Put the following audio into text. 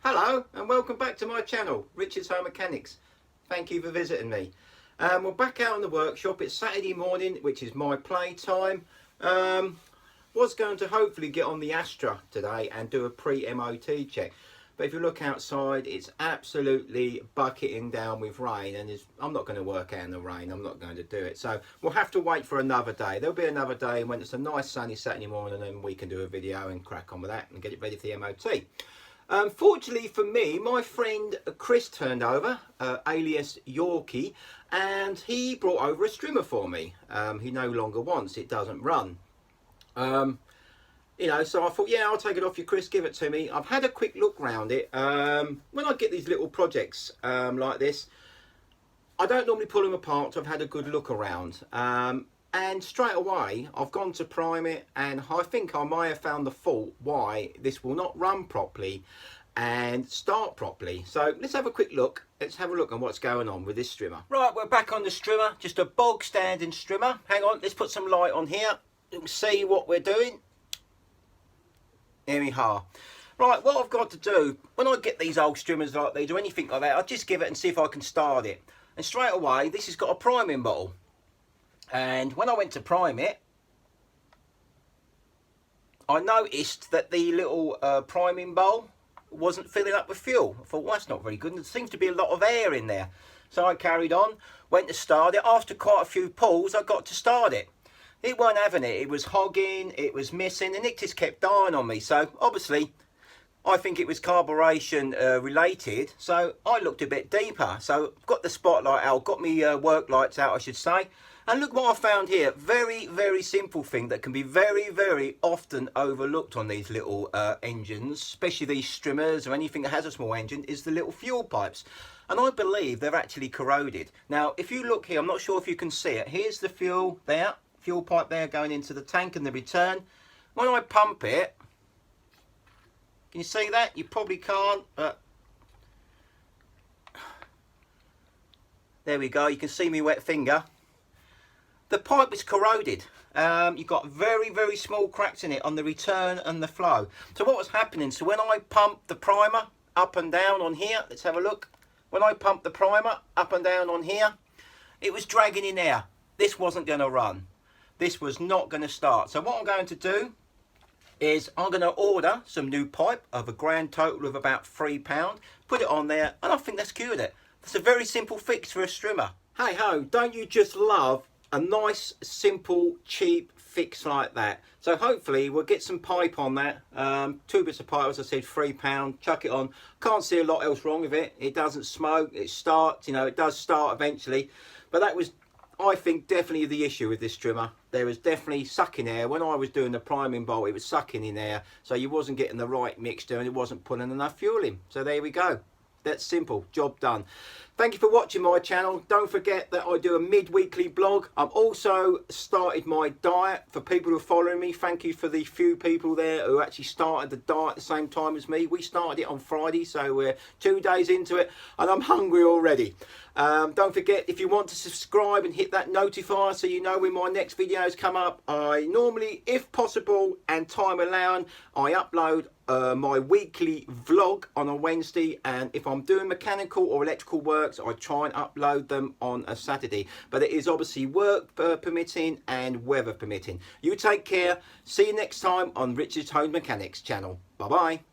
Hello and welcome back to my channel, Richard's Home Mechanics. Thank you for visiting me. We're back out in the workshop. It's Saturday morning, which is my play time. Was going to hopefully get on the Astra today and do a pre-MOT check. But if you look outside, it's absolutely bucketing down with rain, and I'm not going to work out in the rain. I'm not going to do it. So we'll have to wait for another day. There'll be another day when it's a nice sunny Saturday morning, and then we can do a video and crack on with that and get it ready for the MOT. Fortunately for me, my friend Chris turned over, alias Yorkie, and he brought over a Strimmer for me. He no longer wants, it doesn't run. You know, so I thought, yeah, I'll take it off you, Chris, give it to me. I've had a quick look round it. When I get these little projects like this, I don't normally pull them apart, so I've had a good look around. And straight away, I've gone to prime it, and I think I may have found the fault why this will not run properly and start properly. So let's have a quick look. Let's have a look on what's going on with this Strimmer. Right, we're back on the Strimmer, just a bog standing Strimmer. Hang on, let's put some light on here. You can see what we're doing. Here we are. Right, what I've got to do, when I get these old Strimmers like these or anything like that, I'll just give it and see if I can start it. And straight away, this has got a priming bottle. And when I went to prime it, I noticed that the little priming bowl wasn't filling up with fuel. I thought, well, that's not very good. And there seems to be a lot of air in there. So I carried on, went to start it. After quite a few pulls, I got to start it. It weren't having it. It was hogging, it was missing, and it just kept dying on me. So obviously, I think it was carburation related. So I looked a bit deeper. So got the spotlight out, got me work lights out, I should say. And look what I found here. Very, very simple thing that can be very, very often overlooked on these little engines, especially these Strimmers or anything that has a small engine, is the little fuel pipes. And I believe they're actually corroded. Now, if you look here, I'm not sure if you can see it. Here's the fuel there, fuel pipe there going into the tank and the return. When I pump it, can you see that? You probably can't, but there we go. You can see me wet finger. The pipe is corroded. You've got very, very small cracks in it on the return and the flow. So what was happening, so when I pumped the primer up and down on here, let's have a look. When I pumped the primer up and down on here, it was dragging in air. This wasn't going to run. This was not going to start. So what I'm going to do is I'm going to order some new pipe of a grand total of about £3, put it on there, and I think that's cured it. That's a very simple fix for a Strimmer. Hey ho, don't you just love a nice, simple, cheap fix like that? So hopefully we'll get some pipe on that. 2 bits of pipe, as I said, £3, chuck it on. Can't see a lot else wrong with it. It doesn't smoke, it starts, you know, it does start eventually. But that was, I think, definitely the issue with this Strimmer. There was definitely sucking air. When I was doing the priming bolt, it was sucking in air. So you wasn't getting the right mixture and it wasn't pulling enough fuel in. So there we go. That's simple, job done. Thank you for watching my channel. Don't forget that I do a mid-weekly blog. I've also started my diet for people who are following me. Thank you for the few people there who actually started the diet at the same time as me. We started it on Friday, so we're 2 days into it and I'm hungry already. Don't forget, if you want to subscribe and hit that notifier so you know when my next videos come up. I normally, if possible and time allowing, I upload my weekly vlog on a Wednesday, and if I'm doing mechanical or electrical works, I try and upload them on a Saturday. But it is obviously work permitting and weather permitting. You take care. See you next time on Richard's Home Mechanics channel. Bye bye.